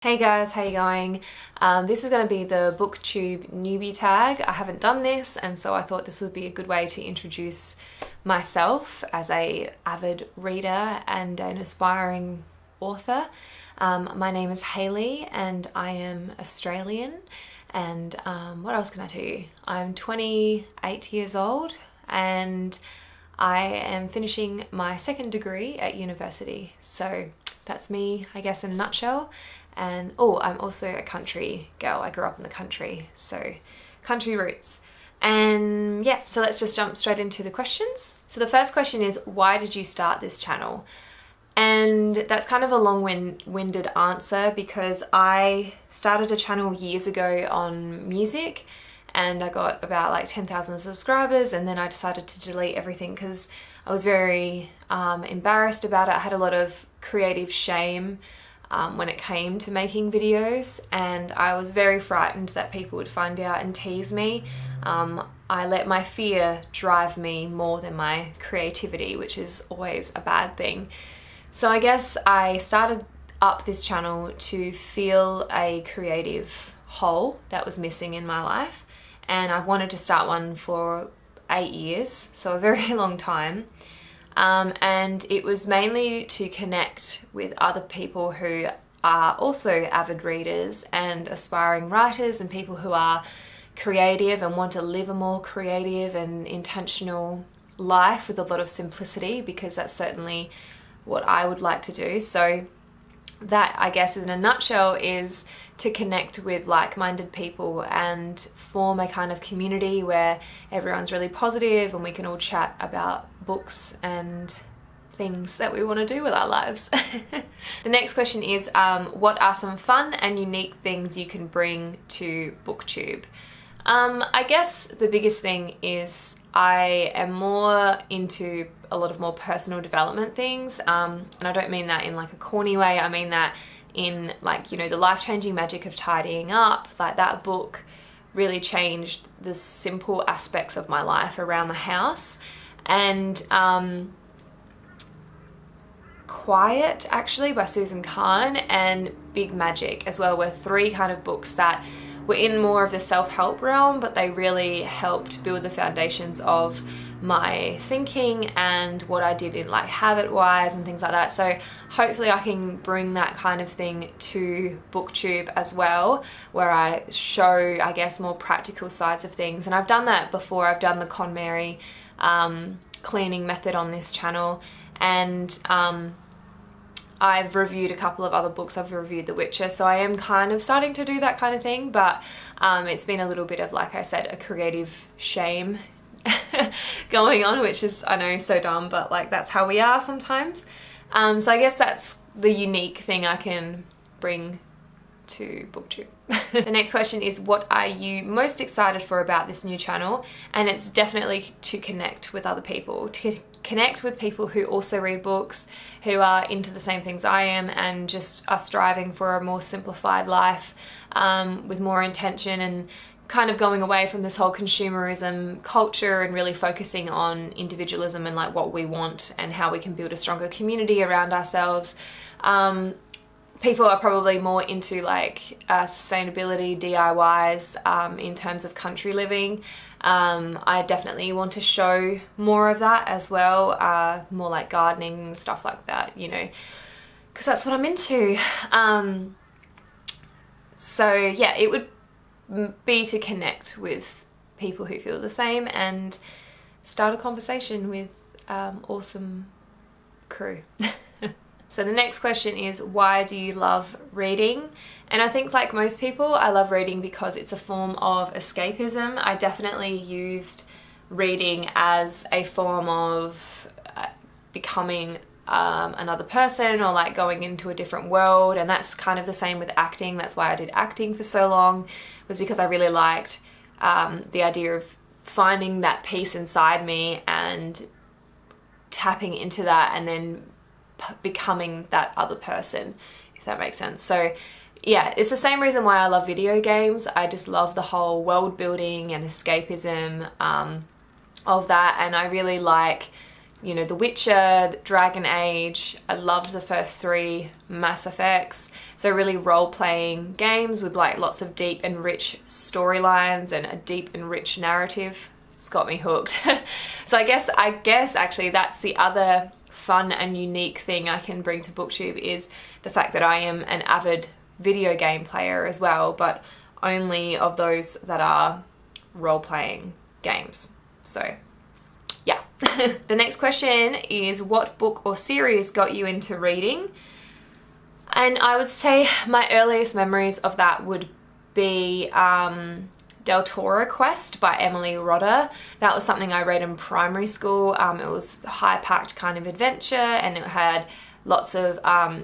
Hey guys, how you going? This is going to be the Booktube Newbie Tag. I haven't done this, and so I thought this would be a good way to introduce myself as a avid reader and an aspiring author. My name is Hayley and I am Australian. And what else can I tell you? I'm 28 years old and I am finishing my second degree at university. So that's me, I guess, in a nutshell. And I'm also a country girl. I grew up in the country, so country roots. And yeah, so let's just jump straight into the questions. So the first question is, why did you start this channel? And that's kind of a long-winded answer because I started a channel years ago on music and I got about like 10,000 subscribers, and then I decided to delete everything because I was very embarrassed about it. I had a lot of creative shame when it came to making videos, and I was very frightened that people would find out and tease me. I let my fear drive me more than my creativity, which is always a bad thing. So I guess I started up this channel to fill a creative hole that was missing in my life, and I've wanted to start one for 8 years, so a very long time. And it was mainly to connect with other people who are also avid readers and aspiring writers, and people who are creative and want to live a more creative and intentional life with a lot of simplicity, because that's certainly what I would like to do. So that, I guess, in a nutshell, is to connect with like-minded people and form a kind of community where everyone's really positive and we can all chat about books and things that we want to do with our lives. The next question is, what are some fun and unique things you can bring to Booktube? I guess the biggest thing is I am more into a lot of more personal development things, and I don't mean that in like a corny way. I mean that in like, you know, the life-changing magic of tidying up. Like, that book really changed the simple aspects of my life around the house. And Quiet, actually, by Susan Kahn, and Big Magic as well, were three kind of books that were in more of the self-help realm, but they really helped build the foundations of my thinking and what I did in like habit-wise and things like that. So hopefully I can bring that kind of thing to Booktube as well, where I show, I guess, more practical sides of things. And I've done that before. I've done the Con Mary cleaning method on this channel, and I've reviewed a couple of other books. I've reviewed The Witcher, so I am kind of starting to do that kind of thing, but it's been a little bit of, like I said, a creative shame going on, which is, I know, so dumb, but like that's how we are sometimes. So I guess that's the unique thing I can bring to Booktube. The next question is, what are you most excited for about this new channel? And it's definitely to connect with other people, to connect with people who also read books, who are into the same things I am, and just are striving for a more simplified life with more intention, and kind of going away from this whole consumerism culture and really focusing on individualism and like what we want and how we can build a stronger community around ourselves. People are probably more into like sustainability, DIYs in terms of country living. I definitely want to show more of that as well, more like gardening, stuff like that, you know, because that's what I'm into. So yeah, it would be to connect with people who feel the same and start a conversation with awesome crew. So the next question is, why do you love reading? And I think, like most people, I love reading because it's a form of escapism. I definitely used reading as a form of becoming another person, or like going into a different world. And that's kind of the same with acting. That's why I did acting for so long, was because I really liked the idea of finding that peace inside me and tapping into that and then becoming that other person, if that makes sense. So yeah, it's the same reason why I love video games. I just love the whole world building and escapism of that, and I really like you know, The Witcher, Dragon Age. I loved the first 3 Mass Effects. So really role-playing games with like lots of deep and rich storylines and a deep and rich narrative. It's got me hooked. So I guess actually that's the other fun and unique thing I can bring to Booktube, is the fact that I am an avid video game player as well, but only of those that are role-playing games. So yeah. The next question is, what book or series got you into reading? And I would say my earliest memories of that would be Del Toro Quest by Emily Rodda. That was something I read in primary school. It was a high-packed kind of adventure, and it had lots of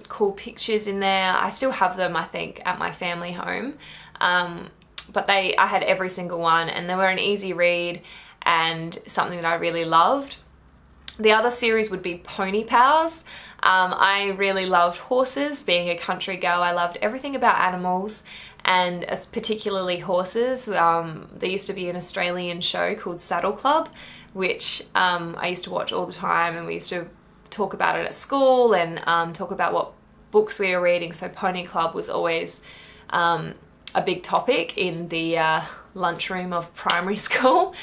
cool pictures in there. I still have them, I think, at my family home. But I had every single one, and they were an easy read and something that I really loved. The other series would be Pony Pals. I really loved horses. Being a country girl, I loved everything about animals, and particularly horses. There used to be an Australian show called Saddle Club, which I used to watch all the time, and we used to talk about it at school and talk about what books we were reading. So Pony Club was always a big topic in the lunchroom of primary school.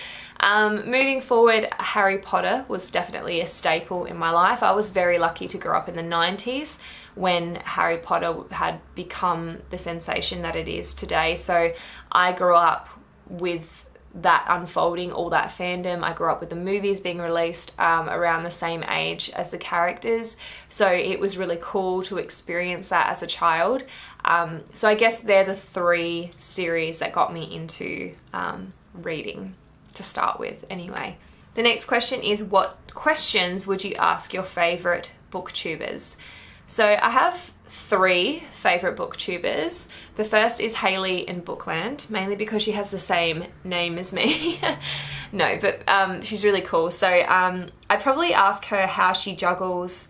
Moving forward, Harry Potter was definitely a staple in my life. I was very lucky to grow up in the 90s when Harry Potter had become the sensation that it is today. So I grew up with that unfolding, all that fandom. I grew up with the movies being released around the same age as the characters. So it was really cool to experience that as a child. So I guess they're the 3 series that got me into reading to start with anyway. The next question is, what questions would you ask your favorite booktubers? So I have 3 favorite booktubers. The first is Hayley in Bookland, mainly because she has the same name as me. No, but she's really cool. So I'd probably ask her how she juggles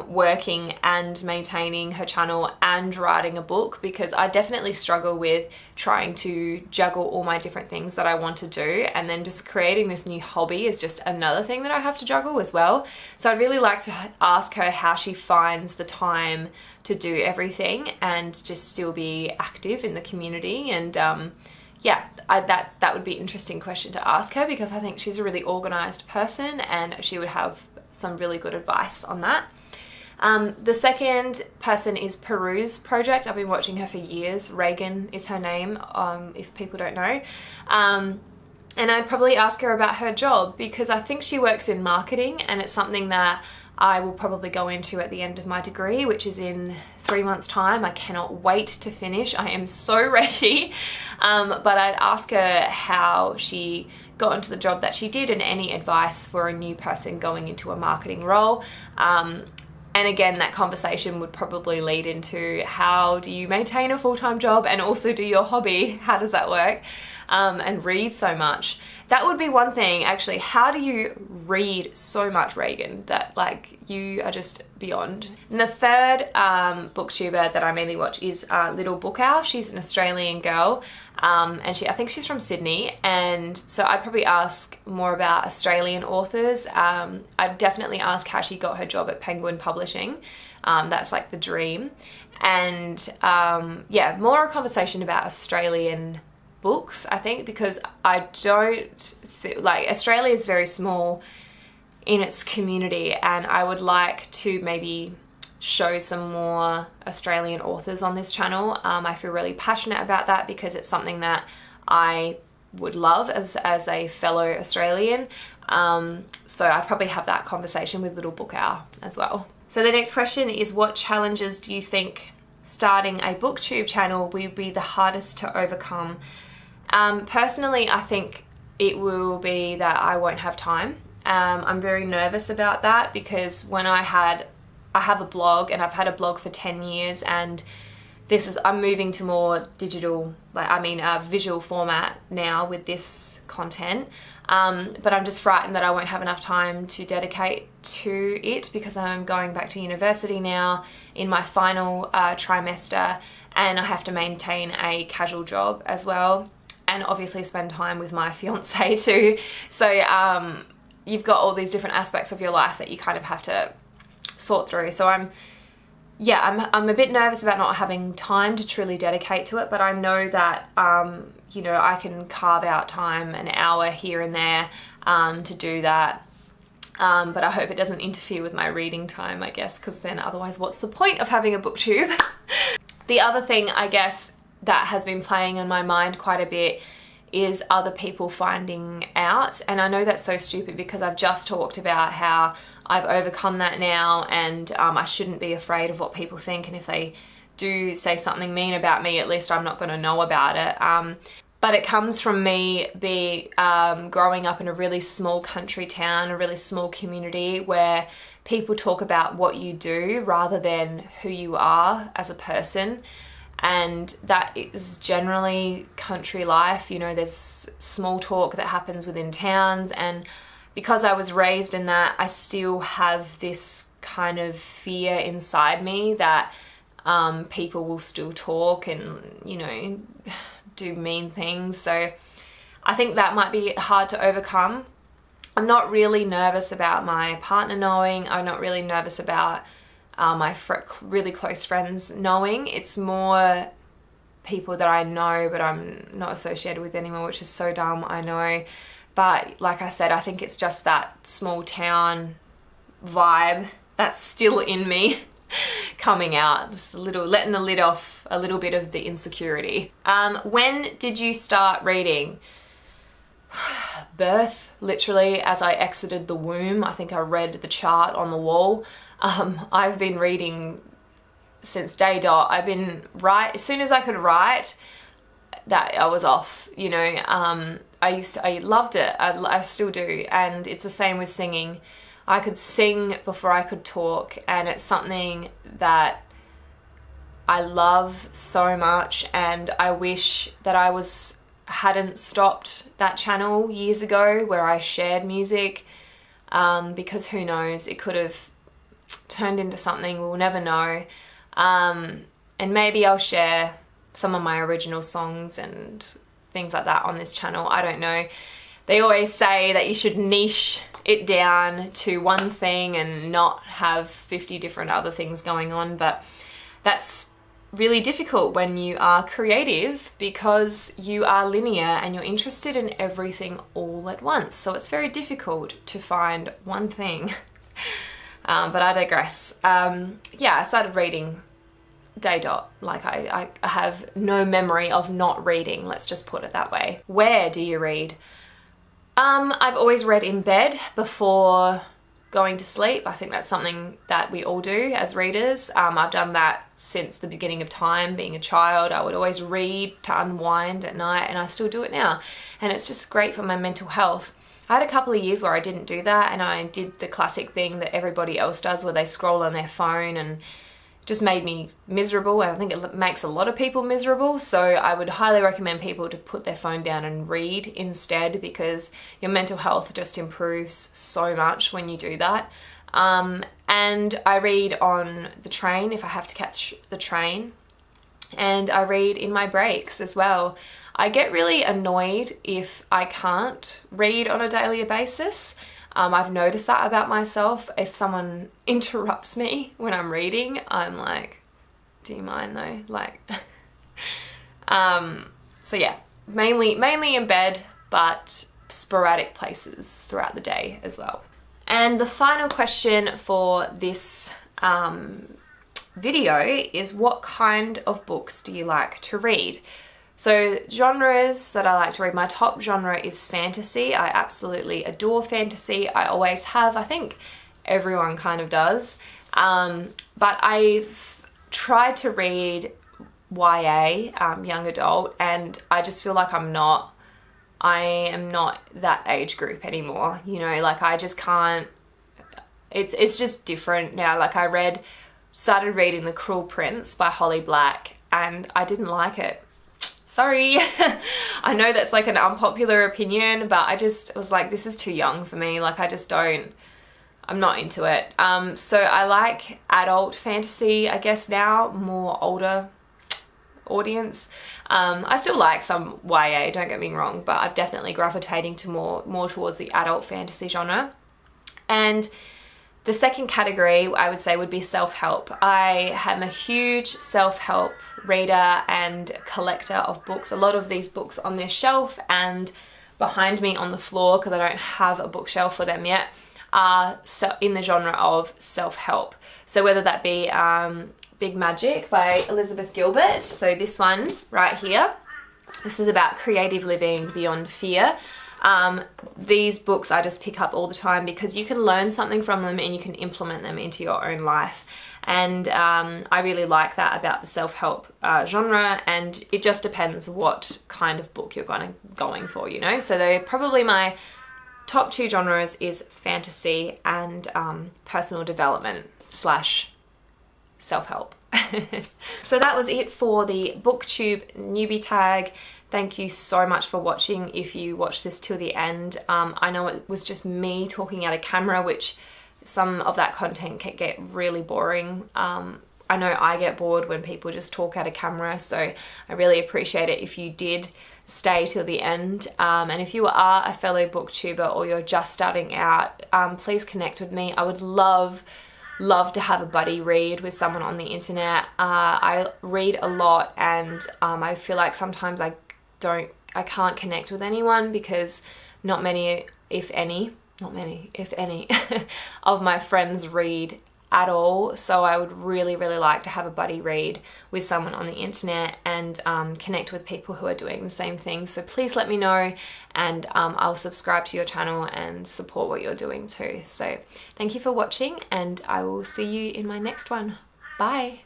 working and maintaining her channel and writing a book, because I definitely struggle with trying to juggle all my different things that I want to do, and then just creating this new hobby is just another thing that I have to juggle as well. So I'd really like to ask her how she finds the time to do everything and just still be active in the community. And yeah, that would be an interesting question to ask her, because I think she's a really organized person and she would have some really good advice on that. The second person is Peru's Project. I've been watching her for years. Reagan is her name, if people don't know. And I'd probably ask her about her job, because I think she works in marketing, and it's something that I will probably go into at the end of my degree, which is in 3 months' time. I cannot wait to finish. I am so ready. But I'd ask her how she got into the job that she did, and any advice for a new person going into a marketing role. And again, that conversation would probably lead into, how do you maintain a full-time job and also do your hobby? How does that work? And read so much. That would be one thing, actually. How do you read so much, Reagan? That, like, you are just beyond. And the third booktuber that I mainly watch is Little Book Owl. She's an Australian girl, and I think she's from Sydney. And so I'd probably ask more about Australian authors. I'd definitely ask how she got her job at Penguin Publishing. That's like the dream. And yeah, more a conversation about Australian books, I think, because I don't like, Australia is very small in its community, and I would like to maybe show some more Australian authors on this channel. I feel really passionate about that, because it's something that I would love as a fellow Australian. So I'd probably have that conversation with Little Book Owl as well. So the next question is, what challenges do you think starting a booktube channel will be the hardest to overcome? Personally, I think it will be that I won't have time. I'm very nervous about that, because when I have a blog, and I've had a blog for 10 years, and I'm moving to more digital, visual format now with this content. But I'm just frightened that I won't have enough time to dedicate to it, because I'm going back to university now in my final trimester, and I have to maintain a casual job as well, and obviously spend time with my fiance too. So you've got all these different aspects of your life that you kind of have to sort through. So I'm a bit nervous about not having time to truly dedicate to it, but I know that, you know, I can carve out time, an hour here and there, to do that. But I hope it doesn't interfere with my reading time, I guess, because then otherwise what's the point of having a booktube? The other thing, I guess, that has been playing on my mind quite a bit is other people finding out. And I know that's so stupid because I've just talked about how I've overcome that now, and I shouldn't be afraid of what people think, and if they do say something mean about me, at least I'm not going to know about it. But it comes from me growing up in a really small country town, a really small community where people talk about what you do rather than who you are as a person. And that is generally country life. You know, there's small talk that happens within towns, and because I was raised in that, I still have this kind of fear inside me that people will still talk and, you know, do mean things. So I think that might be hard to overcome. I'm not really nervous about my partner knowing. I'm not really nervous about my really close friends knowing. It's more people that I know but I'm not associated with anymore, which is so dumb, I know. But like I said, I think it's just that small town vibe that's still in me coming out, just a little, letting the lid off a little bit of the insecurity. When did you start reading? Birth, literally, as I exited the womb. I think I read the chart on the wall. I've been reading since day dot. I've been as soon as I could write, that I was off, you know. I loved it. I still do. And it's the same with singing. I could sing before I could talk, and it's something that I love so much, and I wish that I hadn't stopped that channel years ago where I shared music, because who knows, it could have turned into something, we'll never know. And maybe I'll share some of my original songs and things like that on this channel, I don't know. They always say that you should niche it down to one thing and not have 50 different other things going on, but that's really difficult when you are creative because you are linear and you're interested in everything all at once. So it's very difficult to find one thing. But I digress. Yeah, I started reading day dot. Like I have no memory of not reading, let's just put it that way. Where do you read? I've always read in bed before going to sleep. I think that's something that we all do as readers. I've done that since the beginning of time. Being a child, I would always read to unwind at night, and I still do it now. And it's just great for my mental health. I had a couple of years where I didn't do that, and I did the classic thing that everybody else does where they scroll on their phone, and just made me miserable, and I think it makes a lot of people miserable. So I would highly recommend people to put their phone down and read instead, because your mental health just improves so much when you do that. And I read on the train if I have to catch the train, and I read in my breaks as well. I get really annoyed if I can't read on a daily basis. I've noticed that about myself. If someone interrupts me when I'm reading, I'm like, do you mind though? Like, so yeah, mainly in bed, but sporadic places throughout the day as well. And the final question for this video is, what kind of books do you like to read? So genres that I like to read, my top genre is fantasy. I absolutely adore fantasy. I always have. I think everyone kind of does. But I've tried to read YA, young adult, and I just feel like I am not that age group anymore. You know, like I just can't, it's just different now. Like I started reading The Cruel Prince by Holly Black, and I didn't like it. Sorry. I know that's like an unpopular opinion, but I just was like, this is too young for me. Like I'm not into it. So I like adult fantasy, I guess now, more older audience. I still like some YA, don't get me wrong, but I'm definitely gravitating to more towards the adult fantasy genre. And the second category I would say would be self-help. I am a huge self-help reader and collector of books. A lot of these books on this shelf and behind me on the floor, because I don't have a bookshelf for them yet, are in the genre of self-help. So whether that be Big Magic by Elizabeth Gilbert, so this one right here, this is about creative living beyond fear. These books I just pick up all the time because you can learn something from them and you can implement them into your own life. And I really like that about the self-help genre, and it just depends what kind of book you're going for, you know. So they're probably my top two genres is fantasy and personal development / self-help. So that was it for the Booktube Newbie Tag. Thank you so much for watching if you watched this till the end. I know it was just me talking at a camera, which some of that content can get really boring. I know I get bored when people just talk at a camera, so I really appreciate it if you did stay till the end. And if you are a fellow booktuber or you're just starting out, please connect with me. I would love to have a buddy read with someone on the internet. I read a lot, and I feel like sometimes I can't connect with anyone because not many, if any, of my friends read at all. So I would really like to have a buddy read with someone on the internet and connect with people who are doing the same thing. So please let me know, and I'll subscribe to your channel and support what you're doing too. So thank you for watching, and I will see you in my next one. Bye.